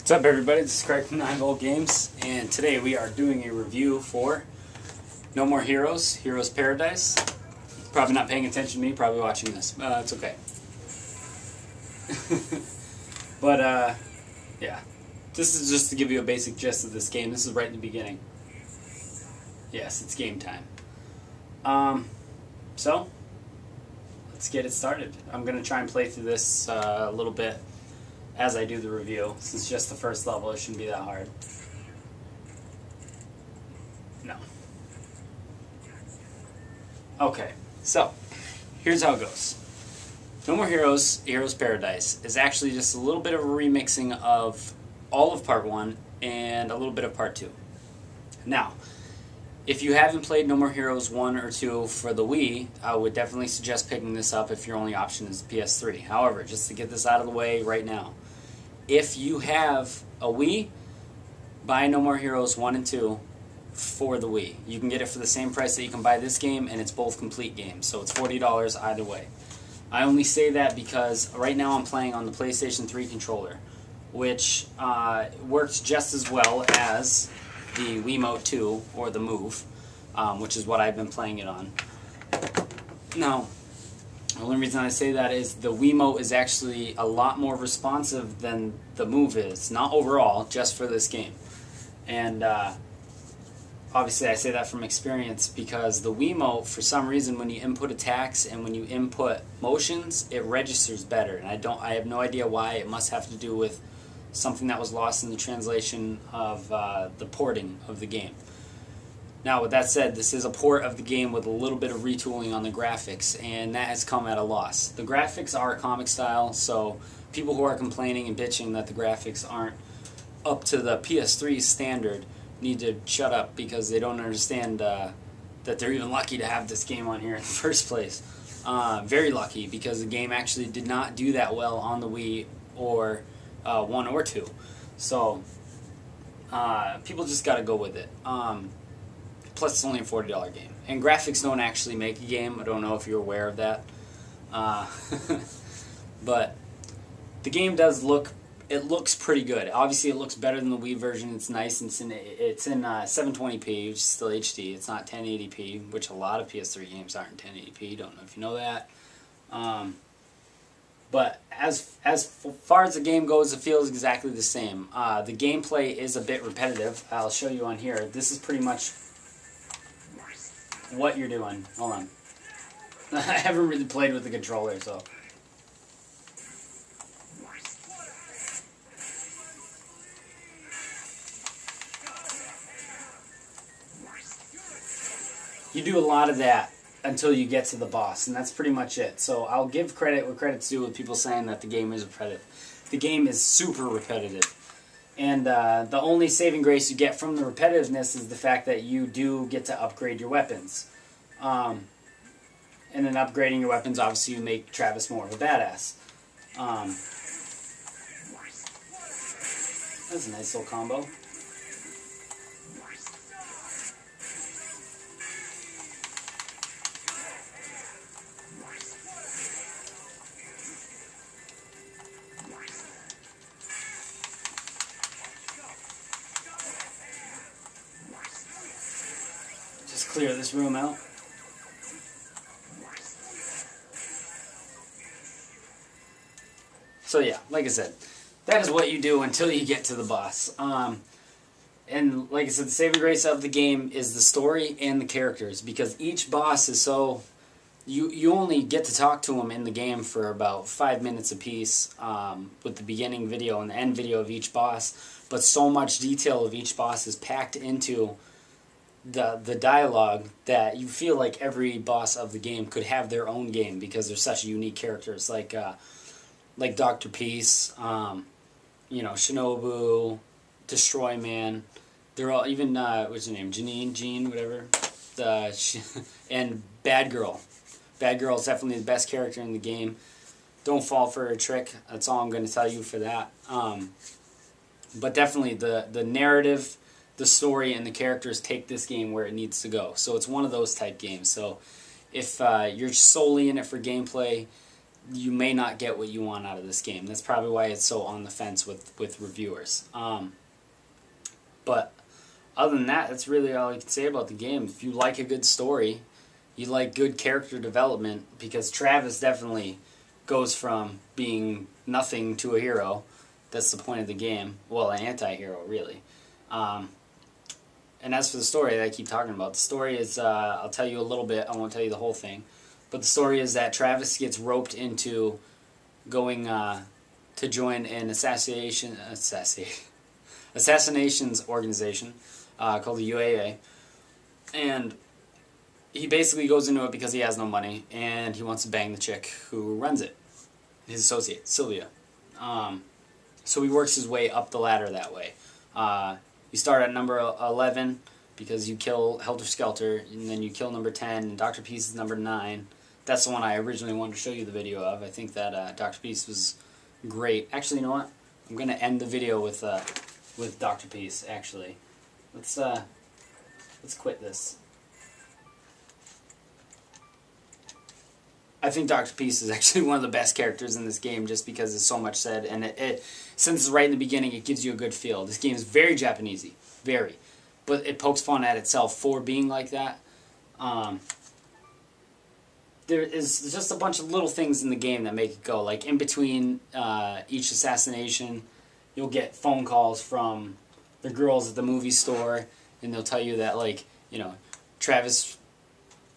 What's up, everybody? This is Craig from 9 Games, and today we are doing a review for No More Heroes, Heroes Paradise. Probably not paying attention to me, probably watching this. It's okay. But, yeah. This is just to give you a basic gist of this game. This is right in the beginning. Yes, it's game time. So, let's get it started. I'm going to try and play through this a little bit as I do the review. Since it's just the first level, it shouldn't be that hard. No. Okay, so here's how it goes. No More Heroes, Heroes Paradise is actually just a little bit of a remixing of all of Part 1 and a little bit of Part 2. Now, if you haven't played No More Heroes 1 or 2 for the Wii, I would definitely suggest picking this up if your only option is the PS3. However, just to get this out of the way right now, if you have a Wii, buy No More Heroes 1 and 2 for the Wii. You can get it for the same price that you can buy this game, and it's both complete games, so it's $40 either way. I only say that because right now I'm playing on the PlayStation 3 controller, which works just as well as the Wiimote 2, or the Move, which is what I've been playing it on. Now, the only reason I say that is the Wiimote is actually a lot more responsive than the Move is. Not overall, just for this game. And obviously I say that from experience because the Wiimote, for some reason, when you input attacks and when you input motions, it registers better. And I have no idea why. It must have to do with something that was lost in the translation of the porting of the game. Now, with that said, this is a port of the game with a little bit of retooling on the graphics, and that has come at a loss. The graphics are comic style, so people who are complaining and bitching that the graphics aren't up to the PS3 standard need to shut up because they don't understand that they're even lucky to have this game on here in the first place. Very lucky, because the game actually did not do that well on the Wii or 1 or 2. So, people just got to go with it. Plus, it's only a $40 game. And graphics don't actually make a game. I don't know if you're aware of that. But the game does look, it looks pretty good. Obviously, it looks better than the Wii version. It's nice. It's in 720p, which is still HD. It's not 1080p, which a lot of PS3 games aren't in 1080p. Don't know if you know that. But as far as the game goes, it feels exactly the same. The gameplay is a bit repetitive. I'll show you on here. This is pretty much what you're doing. Hold on. I haven't really played with the controller, so. You do a lot of that until you get to the boss, and that's pretty much it. So I'll give credit where credit's due with people saying that the game is repetitive. The game is super repetitive. And the only saving grace you get from the repetitiveness is the fact that you do get to upgrade your weapons. And then upgrading your weapons, obviously, you make Travis more of a badass. That's a nice little combo. Just clear this room out. So yeah, like I said, that is what you do until you get to the boss. And like I said, the saving grace of the game is the story and the characters, because each boss is so... You only get to talk to them in the game for about 5 minutes apiece, with the beginning video and the end video of each boss, but so much detail of each boss is packed into the dialogue that you feel like every boss of the game could have their own game because they're such unique characters, like Dr. Peace, you know, Shinobu, Destroy Man. They're all, even what's her name, Jean, whatever, and Bad Girl. Bad Girl is definitely the best character in the game. Don't fall for a trick. That's all I'm going to tell you for that. But definitely the narrative, the story, and the characters take this game where it needs to go. So it's one of those type games. So if you're solely in it for gameplay, you may not get what you want out of this game. That's probably why it's so on the fence with reviewers. But other than that, that's really all I can say about the game. If you like a good story, you like good character development, because Travis definitely goes from being nothing to a hero. That's the point of the game. Well, an anti-hero, really. And as for the story that I keep talking about, the story is, I'll tell you a little bit, I won't tell you the whole thing. But the story is that Travis gets roped into going to join an assassinations organization called the UAA. And he basically goes into it because he has no money, and he wants to bang the chick who runs it, his associate, Sylvia. So he works his way up the ladder that way. You start at number 11 because you kill Helter Skelter, and then you kill number 10, and Dr. Peace is number 9. That's the one I originally wanted to show you the video of. I think that Dr. Peace was great. Actually, you know what? I'm going to end the video with Dr. Peace, actually. Let's quit this. I think Dr. Peace is actually one of the best characters in this game, just because there's so much said, and since it's right in the beginning, it gives you a good feel. This game is very Japanesey, very, but it pokes fun at itself for being like that. There is just a bunch of little things in the game that make it go. Like, in between each assassination, you'll get phone calls from the girls at the movie store, and they'll tell you that, like, you know, Travis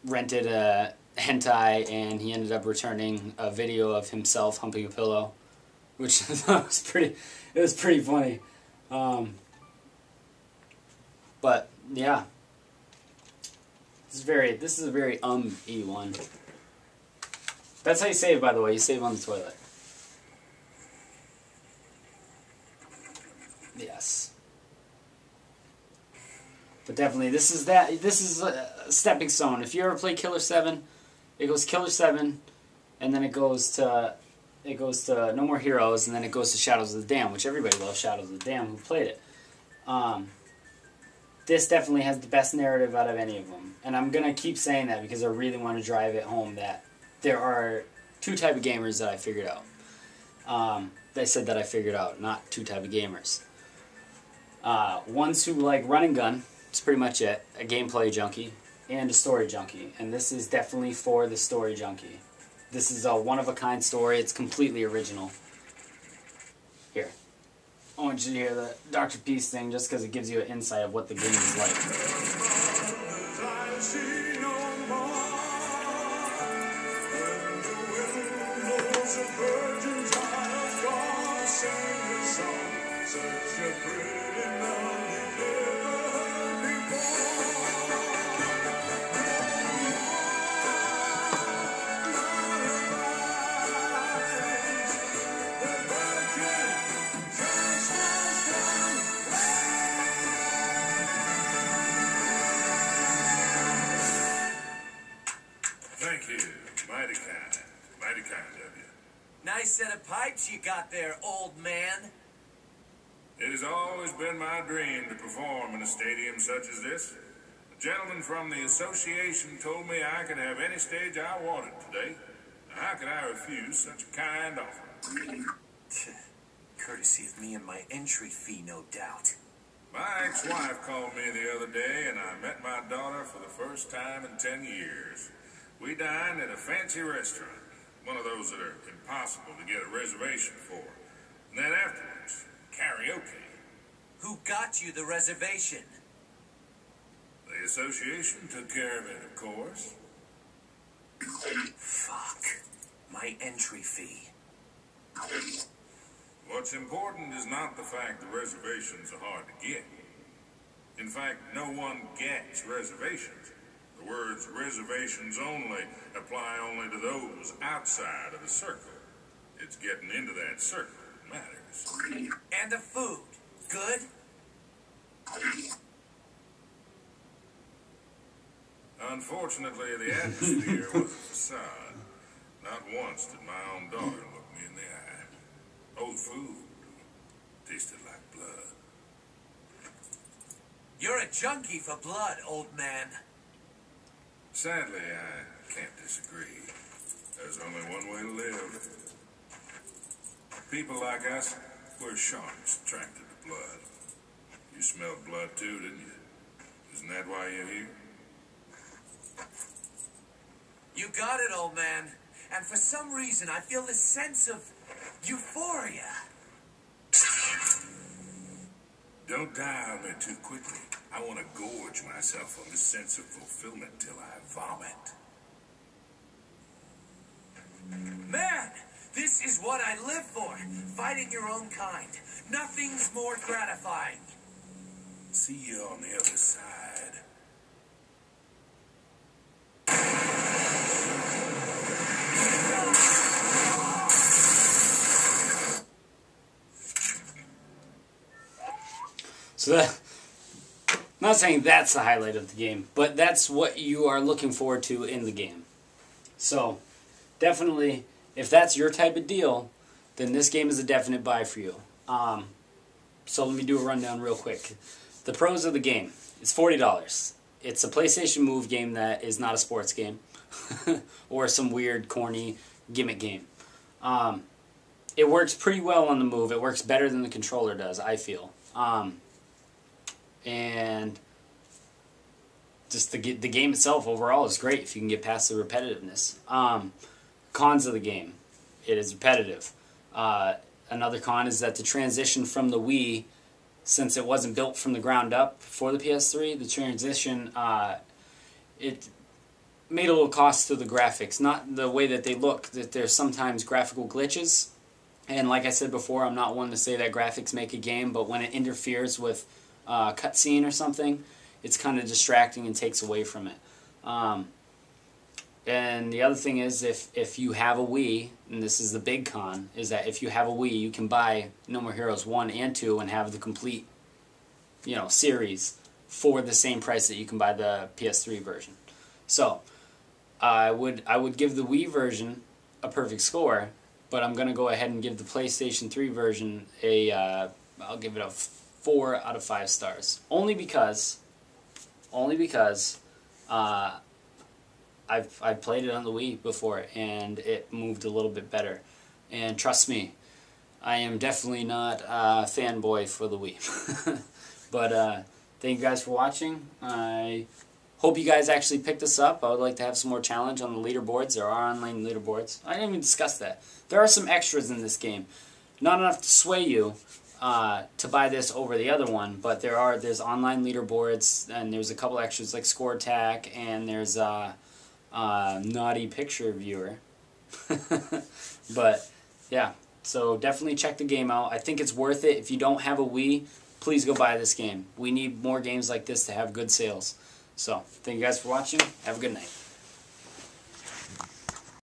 rented a hentai, and he ended up returning a video of himself humping a pillow, which I thought was pretty funny. But yeah, this is a very E one. That's how you save, by the way. You save on the toilet. Yes. But definitely, this is a stepping stone. If you ever play Killer 7, it goes Killer 7, and then it goes to No More Heroes, and then it goes to Shadows of the Dam, which everybody loves Shadows of the Dam who played it. This definitely has the best narrative out of any of them. And I'm going to keep saying that because I really want to drive it home that there are two type of gamers that I figured out. They said that I figured out, not two type of gamers. Ones who like run and gun, that's pretty much it, a gameplay junkie, and a story junkie. And this is definitely for the story junkie. This is a one-of-a-kind story. It's completely original. Here. I want you to hear the Dr. Peace thing just because it gives you an insight of what the game is like. Thank you. Mighty kind of you. Nice set of pipes you got there, old man. It has always been my dream to perform in a stadium such as this. The gentleman from the association told me I could have any stage I wanted today. Now, how could I refuse such a kind offer? Courtesy of me and my entry fee, no doubt. My ex-wife called me the other day, and I met my daughter for the first time in 10 years. We dined at a fancy restaurant, one of those that are impossible to get a reservation for. And then afterwards, karaoke. Who got you the reservation? The association took care of it, of course. Fuck. My entry fee. What's important is not the fact the reservations are hard to get. In fact, no one gets reservations. The words reservations only apply only to those outside of the circle. It's getting into that circle that matters. And the food. Good? Unfortunately, the atmosphere was a facade. Not once did my own daughter look me in the eye. Oh, the food tasted like blood. You're a junkie for blood, old man. Sadly, I can't disagree. There's only one way to live. People like us, we're sharks attracted to blood. You smelled blood too, didn't you? Isn't that why you're here? You got it, old man. And for some reason, I feel this sense of euphoria. Don't die on me too quickly. I want to gorge myself on this sense of fulfillment till I vomit. Man, this is what I live for. Fighting your own kind. Nothing's more gratifying. See you on the other side. So that, I'm not saying that's the highlight of the game, but that's what you are looking forward to in the game. So definitely, if that's your type of deal, then this game is a definite buy for you. So let me do a rundown real quick. The pros of the game. It's $40. It's a PlayStation Move game that is not a sports game or some weird, corny gimmick game. It works pretty well on the Move. It works better than the controller does, I feel. And just the game itself overall is great if you can get past the repetitiveness. Cons of the game. It is repetitive. Another con is that the transition from the Wii, since it wasn't built from the ground up for the PS3, the transition, it made a little cost to the graphics. Not the way that they look, that there's sometimes graphical glitches. And like I said before, I'm not one to say that graphics make a game, but when it interferes with a cutscene or something, it's kind of distracting and takes away from it. And the other thing is, if you have a Wii, and this is the big con, is that if you have a Wii, you can buy No More Heroes 1 and 2 and have the complete, series for the same price that you can buy the PS3 version. So, I would give the Wii version a perfect score, but I'm going to go ahead and give the PlayStation 3 version I'll give it a 4 out of 5 stars. Only because I've played it on the Wii before, and it moved a little bit better. And trust me, I am definitely not a fanboy for the Wii. But thank you guys for watching. I hope you guys actually picked this up. I would like to have some more challenge on the leaderboards. There are online leaderboards. I didn't even discuss that. There are some extras in this game. Not enough to sway you to buy this over the other one, but there's online leaderboards, and there's a couple extras like Score Attack, and there's naughty picture viewer. But yeah, so definitely check the game out. I think it's worth it. If you don't have a Wii, please go buy this game. We need more games like this to have good sales. So thank you guys for watching. Have a good night.